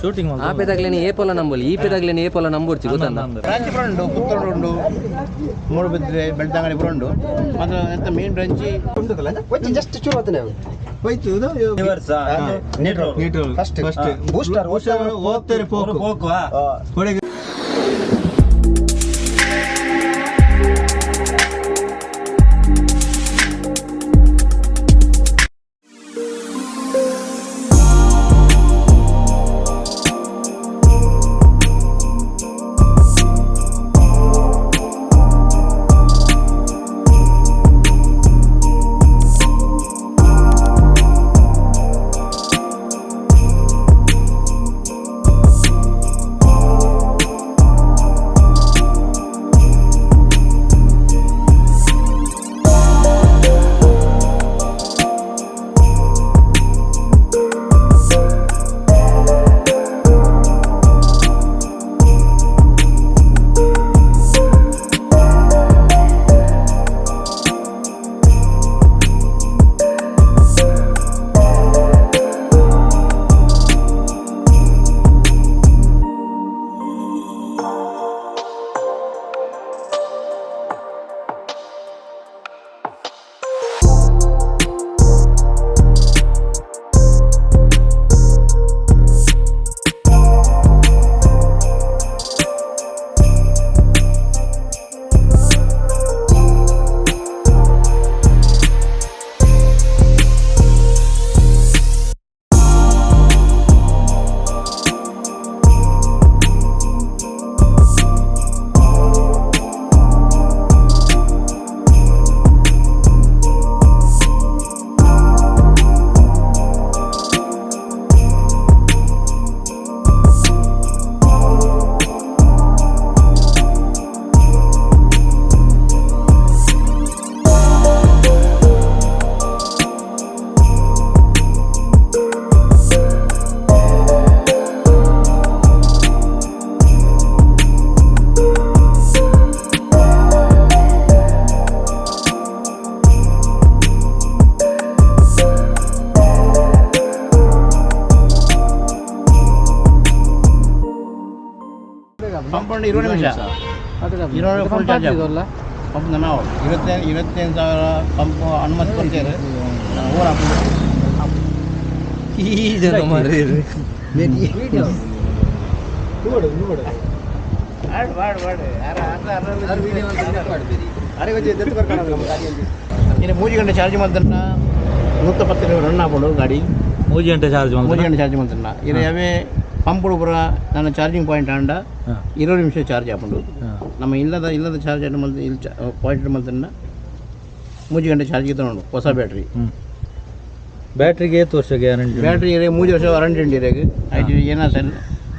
shooting ಆ ಪೆದಾಗ್ಲೇನೆ ಏ ಪೊಲ ನಂಬೋಲಿ ಈ ಪೆದಾಗ್ಲೇನೆ ಏ ಪೊಲ ನಂಬೋರ್ಚಿ ಗೊತ್ತಂದ ರಾಂಚಿ ಉಂಡು ಪುತ್ತೂರು ಉಂಡು ಮೂಡುಬಿದ್ರೆ ಬೆಳ್ತಂಗಡಿ ಉಂಡು ಮತ್ತು ಎಂತ ಮೀನು ರಂಚಿ ಉಂಟು ಜಸ್ಟ್ ಚೂರು ಆತನೆ ಹೋಯ್ತು ಫಸ್ಟ್ ಬೂಸ್ಟರ್ ಓದ್ತಾರೆ ಪೋಕು ಪಂಪ್ 20 ನಿಮಿಷ 20 ಫುಲ್ ಚಾರ್ಜ್ ಆಗೋಲ್ಲ ಪಂಪ್ ನಾವು 25,000 ಪಂಪ್ ಅನುಮತಿ ಕೊಡ್ತೇವೆ ಊರ ಈಜನ ಮಾರಿ ವಿಡಿಯೋ ನೋಡು ಯಾರು ವಿಡಿಯೋ ಅರೆ ವಜೆ ದತ್ತು ಬರ್ಕಣ ಇನ್ನು 3 ಗಂಟೆ ಚಾರ್ಜ್ ಮಾಡ್ತನ್ನ 110 ರನ್ ಆಗ್ಬೋದು ಗಾಡಿ 3 ಗಂಟೆ ಚಾರ್ಜ್ ಮಾಡ್ತನ್ನ ಇದು ಯಾವೇ ಪಂಪ್ ಪೂರ ನನ್ನ ಚಾರ್ಜಿಂಗ್ ಪಾಯಿಂಟ್ ಆಂಡ 20 ನಿಮಿಷ ಚಾರ್ಜ್ ಆಪುಂಡು ನಮ್ಮ ಇಲ್ಲದ ಚಾರ್ಜ್ ಪಾಯಿಂಟ್ ಮಲ್ತನ್ನ 3 ಗಂಟೆ ಚಾರ್ಜ್ ತಗೊಂಡು ಹೊಸ ಬ್ಯಾಟ್ರಿಗೆ ಎಷ್ಟು ವರ್ಷ ಗ್ಯಾರಂಟಿ ಬ್ಯಾಟ್ರಿ 3 ವರ್ಷ ವಾರಂಟಿ ಉಂಟು ಇರಾಗ ಆಯ್ತು ಏನೋ ಸೆಲ್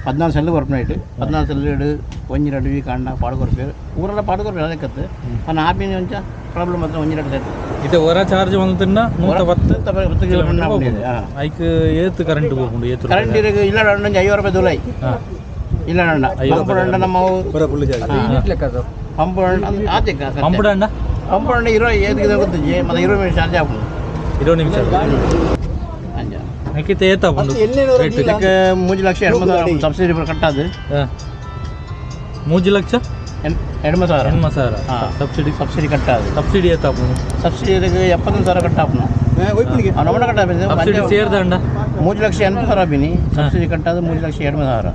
14 ಸೆಲ್ ಬರ್ಪನಾಯ್ತು 14 ಸೆಲ್ ಇಡು 1-2 ವೀಕ್ ಆಂಡ ಪಾಡ್ಕೊಡ್ಪೇರು ಊರೆಲ್ಲ ಪಾಡ್ಕೊಡ್ಪೇರು ಅದಕ್ಕತ್ತು ನಾನು ಆಪಿನ ಒಂಚ ಪ್ರಾಬ್ಲಮ್ ಹತ್ರ 1-2 ಸೆಟ್ ಇದು ಹೊರ ಚಾರ್ಜ್ ಬಂದನ್ನ 10 ಕಿಲೋಮೀಟರ್ ಐಕ್ ಏತ್ ಕರೆಂಟ್ ಹೋಗ್ಕೊಂಡು ಏತ್ ಕರೆಂಟ್ ಇರಾಗ ಇಲ್ಲ 50 ರೂಪಾಯಿ ದೂಲೈ ಇಲ್ಲ ಅಣ್ಣ ಪಂಪ್ ಅಣ್ಣ ನಮ್ಮ ಪಂಪ್ ಅಣ್ಣ 20 ಗೊತ್ತಿದೆ ಮತ್ತೆ 20 ನಿಮಿಷ ಚಾರ್ಜ್ ಆಗ್ಬೋದು 20 ನಿಮಿಷ ಹಾಕಿತ್ತೆ ಏತಾ ಬಂದು ಇದಕ್ಕೆ 3 ಲಕ್ಷ 20,000 ಸಬ್ಸಿಡಿ ಕಟ್ಟಾದು 3 ಲಕ್ಷ 20,000 ಸಬ್ಸಿಡಿ ಕಟ್ಟಾದು ಸಬ್ಸಿಡಿ ಏತಾ ಬಂದು ಸಬ್ಸಿಡಿ ಇದಕ್ಕೆ 71,000 ಕಟ್ಟಾಪನ ನಮ್ಮ ಕಟ್ಟಾಬಿ ಸಬ್ಸಿಡಿ ಸೇರ್ದ ಅಂಡ 3 ಲಕ್ಷ 80,000 ಬಿನಿ ಸಬ್ಸಿಡಿ ಕಟ್ಟಾದು 3 ಲಕ್ಷ 80,000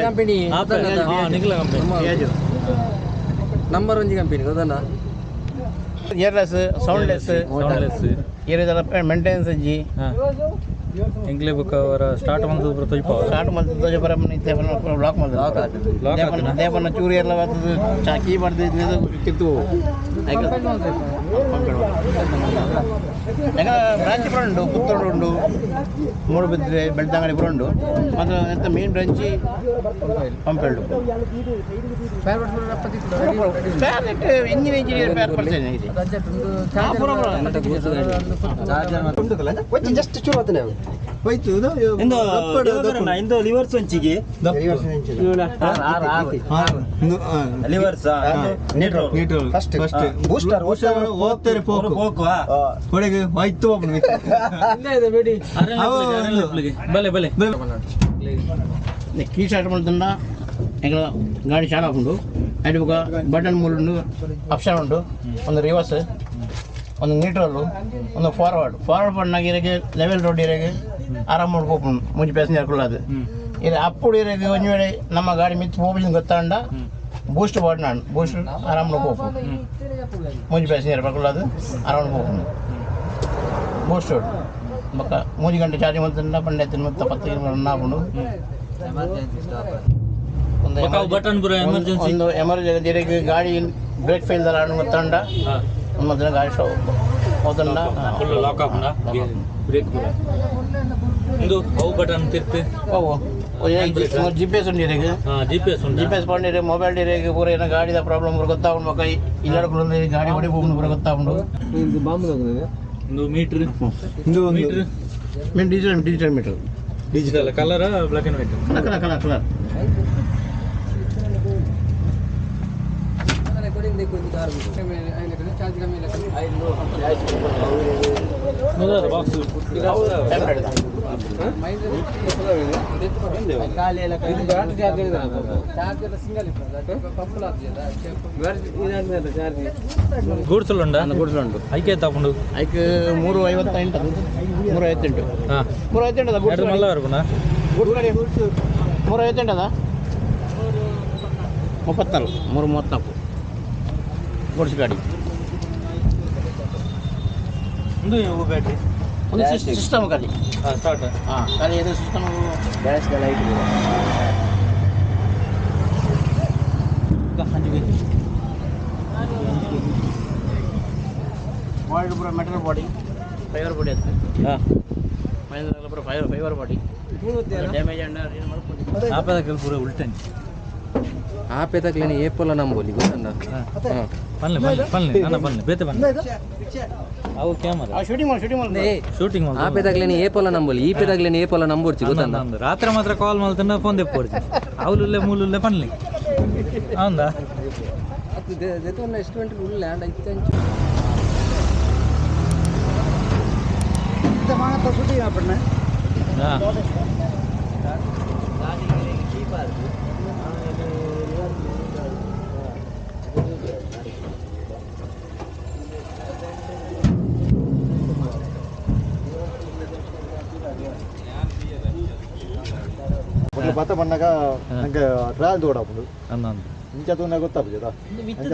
ಕಂಪನಿ ನಂಬರ್ 1 ಕಂಪನಿ ಗೊತ್ತಲ್ಲ ಏರ್ಲೆಸ್ ಸೌಂಡ್ಲೆಸ್ ಏರಿದಲ್ಲ ಮೇಂಟೆನೆನ್ಸ್ ಅಜ್ಜಿ ಎಂಗ್ಲೆ ಬುಕ್ ಅವರ ಸ್ಟಾರ್ಟ್ ಮಂತ್ ತೋಜಪರ ಬ್ಲಾಕ್ ಮಾಡಿದ್ರು ದೇಪನ ಚೂರಿ ಎಲ್ಲ ಬರ್ತದೆ ಚಾಕಿ ಬರ್ದಿದ್ದು ಕಿತ್ತು ಯಾಕ ಬ್ರಾಂಚ್ ಉಂಡು ಪುತ್ತೂರು ಉಂಡು ಮೂಡುಬಿದ್ರೆ ಬೆಳ್ತಂಗಡಿ ಉಂಡು ಮತ್ತು ಎಂತ ಮೀನು ಬ್ರಾಂಚಿ ಪಂಪೆಳ್ಳು ಇಂಜಿನ್ ಪೇರ್ ಪರ್ಸೆಂಟ್ ಇದೆ ಜಸ್ಟ್ ಚೂರು ಹೋಯ್ತು ಇಂದು ಲಿವರ್ಸ್ ಒಂಚಿಗೆ ಲಿವರ್ಸ್ ಫಸ್ಟ್ ಬೂಸ್ಟರ್ ಹೋಗ್ತಾರೆ ಹೊಡೆಗೆ ಹೋಯ್ತು ಬಲೆ ಬಲೆ కీ స్టార్ట్ ಮಾಡ್ತಂಡ ఇంకా ಗಾಡಿ ಸ್ಟಾರ್ಟ್ ಹಾಕೊಂಡು ಅಲ್ಲಿ ఒక ಬಟನ್ ಮೂರು ಆಪ್ಷನ್ ಉಂಟು ಒಂದು ರಿವರ್ಸ್ ಒಂದು ನ್ಯೂಟ್ರಲ್ಲು ಒಂದು ಫಾರ್ವರ್ಡ್ ಪಣ್ಣಾಗ ಇರಗೆ ಲೆವೆಲ್ ರೋಡ್ ಇರಗೆ ಆರಾಮ್ ಮಾಡ್ಬೇಕು ಮುಂಚೆ ಪ್ಯಾಸೆಂಜರ್ ಕೊಡೋದು ಇದು ಅప్పుడు ಇರಗೆ ಒಂದು ವೇಳೆ ನಮ್ಮ ಗಾಡಿ ಮಿತ್ತು ಹೋಗ್ಲಿಂದ ಗೊತ್ತಾಂಡ ಬೂಸ್ಟ್ ಪಡ್ನಾಡು ಬೂಸ್ಟ್ ಆರಾಮ್ ಹೋಗ್ಬೇಕು ಮುಂಚೆ ಪ್ಯಾಸೆಂಜರ್ ಪಡ್ಕೊಳ್ಳೋದು ಆರಾಮ್ ಹೋಗ್ಬೇಕು ಬೂಸ್ಟ್ ಬಕ್ಕ 3 ಗಂಟೆ ಚಾರ್ಜ್ ಮಾಡ್ತಂಡ ಪಂಡೆ ಮತ್ತೆ 10 ರನ್ ಹಾಕೊಂಡು ಒಂದು ಎಮರ್ಜೆನ್ಸಿ ಗಾಡಿ ಬ್ರೇಕ್ ಫೇಲ್ ಗೊತ್ತಂಡ ಮತ್ತೆ ಗಾಡಿ ಸ್ಟಾಪ್ ಹೋತಂಡ ಲಾಕ್ ಆಪುಂಡ ಬ್ರೇಕ್ ಪೂರ ಇಂದು ಅವು ಬಟನ್ ತಿರ್ತಿ ಅವು ಜಿಪಿಎಸ್ ಉಂಟು ಇರಗೆ ಜಿಪಿಎಸ್ ಪಂಡಿರೆ ಮೊಬೈಲ್ ಇರಗೆ ಪೂರ ಏನೋ ಗಾಡಿದ ಪ್ರಾಬ್ಲಮ್ ಗೊತ್ತಾಗ್ಬಿಡು ಮಕ್ಕ ಇಲ್ಲಾಡ್ಕೊಂಡು ಗಾಡಿ ಹೊಡಿ ಹೋಗ್ಬಿಡು ಪೂರ ಗೊತ್ತಾಗ್ಬಿಡು ಇಂದು meter digital meter digital colour black and white colour box ಗೂಡ್ಸಲ್ ಉಂಟು ಐಕೆ ತಗೊಂಡು ಐಕೆ 358 358 358 ಮಲ್ಲ ಬರ್ಬೋಣ ಗುಡ್ ಗಾಡಿ 358 ಅದ 34 334 ಗುಡ್ಸ್ ಗಾಡಿ ಒಂದು ಬ್ಯಾಟ್ರಿ ಒಂದು ಸಿಸ್ಟಮ್ ಗಾಡಿ ಸ್ಟಾರ್ಟ್ ಗಾಡಿ ಇದು ಸಿಸ್ಟಮ್ ಡ್ಯಾಶ್ ಲೈಟ್ ಬಾಡಿ ಪೂರ ಮೆಟಲ್ ಬಾಡಿ ಫೈಬರ್ ಬಾಡಿ ಅದು ಮೈಂದ್ರ ಪೂರ ಫೈಬರ್ ಬಾಡಿ ಡ್ಯಾಮೇಜ್ ಅಂಡ ಏನು ಮಾಡ್ಕೊಂಡು ಆಪದ ಪೂರ ಉಲ್ಟನ್ ಆಪೆ ತಗ್ಲೇನೆ ಏಪೋಲ ನಂಬೋಲಿ ಗೊತ್ತಂಡ ಪನ್ಲೆ ನನ್ನ ಪನ್ಲೆ ಬೇತೆ ಪನ್ಲೆ ಅವು ಕ್ಯಾಮರಾ ಶೂಟಿಂಗ್ ಆಪೆ ತಗ್ಲೇನೆ ಏಪೋಲ ನಂಬೋಲಿ ಈಪೆ ತಗ್ಲೇನೆ ಏಪೋಲ ನಂಬೋರ್ಚಿ ಗೊತ್ತಂಡ ರಾತ್ರಿ ಮಾತ್ರ ಕಾಲ್ ಮಾಡ್ತಾನೆ ಫೋನ್ ತೆಪ್ಪೋರ್ಚಿ ಅವಲುಲ್ಲೆ ಮೂಲುಲ್ಲೆ ಪನ್ಲೆ ಹೌದಾ ಎಷ್ಟು ಗಂಟೆ ಉಳ್ಳೆ ಅಂಡ ಪತ್ತ ಬಂದಾಗ ನಂಗೆ ಟ್ರಾಯಲ್ ತೋಡಾಪುಂಡು ಅನ್ನೊಂದು ಇಂಚ ತೂನ ಗೊತ್ತಾಗ್ತದ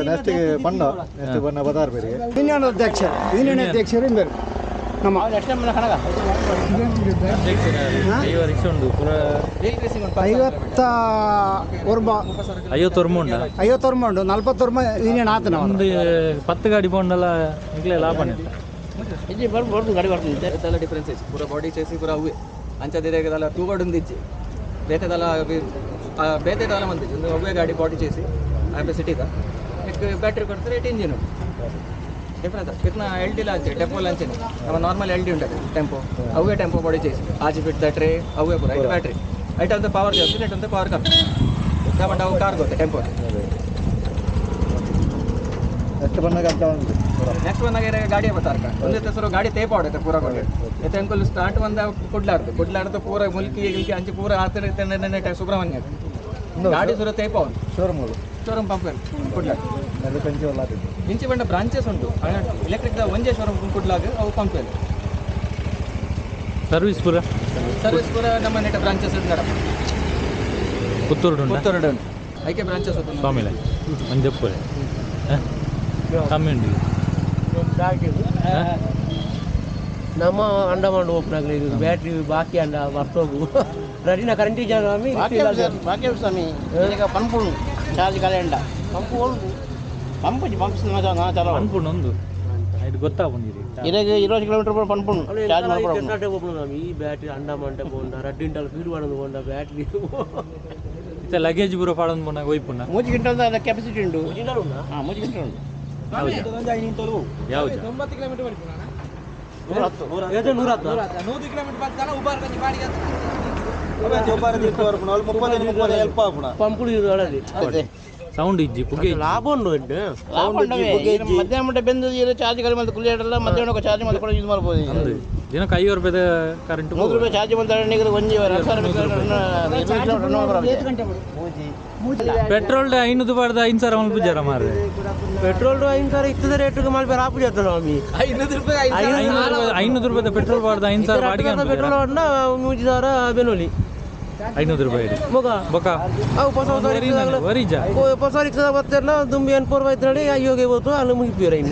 ನೆಕ್ಸ್ಟ್ ಪಂಡ ನೆಕ್ಸ್ಟ್ ಬಣ್ಣ ಬದಾರ್ ಬೇರಿಗೆ ಯೂನಿಯನ್ ಅಧ್ಯಕ್ಷರು ಬೇರೆ ನಮ್ಮ ಉಂಟು ಪೂರ 51 ಉಂಟು 40 ಯೂನಿಯನ್ ಆತನ ಒಂದು 10 ಗಾಡಿ ಪೌಂಡಲ್ಲ ಈಗಲೇ ಲಾಭ ಗಾಡಿ ಬರ್ತದೆ ಡಿಫ್ರೆನ್ಸ್ ಇತ್ತು ಪೂರ ಬಾಡಿ చేసి ಪೂರ ಅವೇ ಅಂಚದಿರೇಗದಲ್ಲ ತೂಗಡುಂದಿಚ್ಚಿ ಬೇತೆದಲ್ಲ ಬೇತೆದಲ್ಲ ಮಂದಿಚ್ಚಿ ಒಂದು ಅವೇ ಗಾಡಿ ಬಾಡಿ చేసి ಕೆಪಾಸಿಟಿ ಇದೆ ಬ್ಯಾಟ್ರಿ ಕೊಡ್ತಾರೆ 8 ಇಂಜಿನ್ ಡಿಫ್ರೆನ್ಸ್ ಕಿतना LD लांचे टेम्पो लांचे ನಮ್ಮ ನಾರ್ಮಲ್ LD ఉంటుంది ಟೆಂಪೋ ಅವೇ ಟೆಂಪೋ ಬಾಡಿ చేసి आज फिट द ट्रे ಅವೇ ಪೂರ ಇದು ಬ್ಯಾಟ್ರಿ ಐಟ್ ಅಂತ ಪವರ್ ಜಾಸ್ತಿ ನೆಟ್ ಅಂತ ಪವರ್ ಕಮ್ಮಿ ತಗೊಂಡು ಅವು ಕಾರ್ ಗೊತ್ತೆ ಟೆಂಪೋ ನೆಕ್ಸ್ಟ್ ಬಂದಾಗ ಅಂತ ಒಂದು ನೆಕ್ಸ್ಟ್ ಬಂದಾಗ ಗಾಡಿ ಬತ್ತಾರ್ಕ ಒಂದೇ ಹೆಸರು ಗಾಡಿ ತೇಪ ಹೊಡುತ್ತೆ ಪೂರ ಕೊಡಿ ಎತ್ತೆ ಅಂಕಲ್ ಸ್ಟಾರ್ಟ್ ಬಂದ ಕುಡ್ಲಾಡ್ದು ಪೂರ ಮುಲ್ಕಿ ಗಿಲ್ಕಿ ಅಂಚೆ ಪೂರ ಆತ ಸುಬ್ರಹ್ಮಣ್ಯ ಗಾಡಿ ಸುರ ತೇಪ ಶೋರೂಮ್ ಪಂಪ್ ಕುಡ್ಲಾಡ್ ಇಂಚೆ ಬಂಡ ಬ್ರಾಂಚಸ್ ಉಂಟು ಎಲೆಕ್ಟ್ರಿಕ್ ಒಂದೇ ಶೋರೂಮ್ ಕುಡ್ಲಾಗ ಅವು ಪಂಪ್ ಸರ್ವಿಸ್ ಪೂರ ನಮ್ಮ ನೆಟ್ ಬ್ರಾಂಚಸ್ ಪುತ್ತೂರು ಉಂಟು ಐಕೆ ಬ್ರಾಂಚಸ್ ಸ್ವಾಮಿಲೆ ಮಂಜಪ್ಪುರೆ ಕಮ್ಮಿ ಉಂಟು ನಮ್ಮ ಅಂಡಮಾಂಡ್ ಓಪನ್ ಆಗಲಿ ಬ್ಯಾಟ್ರಿ ಬಾಕಿ ಅಂಡ ಬರ್ತೋಗು ರಡಿನ ಕರೆಂಟಿ ಸ್ವಾಮಿ ಬಾಕಿ ಸ್ವಾಮಿ ಈಗ ಪಂಪು ಚಾರ್ಜ್ ಕಲೆಂಡ ಪಂಪು ಉಂಟು ಪಂಪು ಅನ್ಪುಂಡು ಒಂದು ಇದು ಗೊತ್ತಾಗ್ಬಂದಿರಿ ಇರಗೆ 20 ಕಿಲೋಮೀಟರ್ ಪಂಪು ಚಾರ್ಜ್ ಮಾಡ್ಕೊಂಡು ಈ ಬ್ಯಾಟ್ರಿ ಅಂಡಮಾಂಟ ಬೋಂಡ ರಡ್ಡಿಂಟಲ್ ಫೀಡ್ ಮಾಡೋದು ಬೋಂಡ ಬ್ಯಾಟ್ರಿ ಇತ್ತ ಲಗೇಜ್ ಪೂರ ಪಾಡೊಂದು ಪುನಃ ಒಯ್ಪುಣ್ಣ 3 ಕ್ವಿಂಟಲ್ ಕೆಪಾಸಿಟಿ ಉಂಟು 3 ಕ್ವಿಂಟಲ್ ಉಂಟು ಯಾವುದು 90 ಕಿಲೋಮೀಟರ್ 110 ಇದು 110 100 ಕಿಲೋಮೀಟರ್ ಬರ್ತಾನೆ ಉಬಾರ್ ಬಂದು ಬಾಡಿಗೆ పంపులు చూడాలి ಸೌಂಡ್ ಇಜ್ಜಿ ಪುಗೆ లాభం ఉండు ಮಧ್ಯಾಹ್ನ ಬೆಂದು ಚಾರ್ಜ್ ಕಡಿಮೆ ಮಾಡ್ತಾರೆ ಕುಲಿಯಾಡಲ್ಲ ಮಧ್ಯಾಹ್ನ ಚಾರ್ಜ್ ಮಾಡಿ ಕೂಡ ಯೂಸ್ ಮಾಡ್ಬೋದು ಅಂದು ದಿನಕ್ಕೆ 5 ರೂಪಾಯಿ ಕರೆಂಟ್ 100 ರೂಪಾಯಿ ಚಾರ್ಜ್ ಮಾಡ್ತಾರೆ ನಿಮಗೆ ಒಂಜಿ ಪೆಟ್ರೋಲ್ 500 ಬಾರ್ದ 5,000 ಮಲ್ ಪೂಜಾರ ಮಾರ್ರೆ పెట్రోల్ అయిన సార్ ఇచ్చే రేటుకి మళ్ళీ రాపు చేస్తున్నాం మీ 500 ರೂಪಾಯಿ 500 ರೂಪಾಯಿ ಪೆಟ್ರೋಲ್ ಬಾರ್ದ 5,000 ಬಾಡಿಗೆ పెట్రోల్ వాడినా 100 దారా బెనోలి 500 ರೂಪಾಯಿ మొగ ಬೊಕ అవు పసోసారి ವರಿಜಾ పసోసారి ఇచ్చా బత్తెర్ల దుంబి అని పూర్వ అవుతున్నాడు అయ్యోగే పోతూ వాళ్ళు ముగిపోయారు ఆయన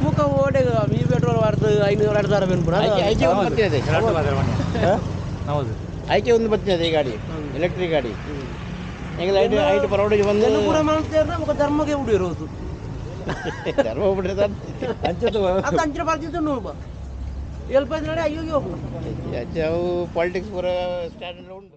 ముఖ ఓటే మీ పెట్రోల్ వాడుతుంది 500 వాడతారా వెనుకున్నా ಐಕೆ ಒಂದು ಬರ್ತಿದೆ ಹೌದು ಐಕೆ ಒಂದು ಬರ್ತಿದೆ ಈ ಗಾಡಿ ಎಲೆಕ್ಟ್ರಿಕ್ ಗಾಡಿ ಈಗ ಐಟ್ ಪರವಡಿಗೆ ಬಂದು ಕೂಡ ಮಾಡ್ತೇವೆ ఒక ధర్మకే ಉಡಿ రోజు ಧರ್ಮ ಬಿಡ್ರಿ ಅದು ಅಂಚಿನ ಬಾಳ್ತಿದ್ದು ನೋಡ್ಬಾ వెళ్ళిపోయిందంటే అయ్యో ಅವು ಪಾಲಿಟಿಕ್ಸ್ ಪೂರ ಸ್ಟ್ಯಾಂಡರ್ಡ್ ಉಂಟು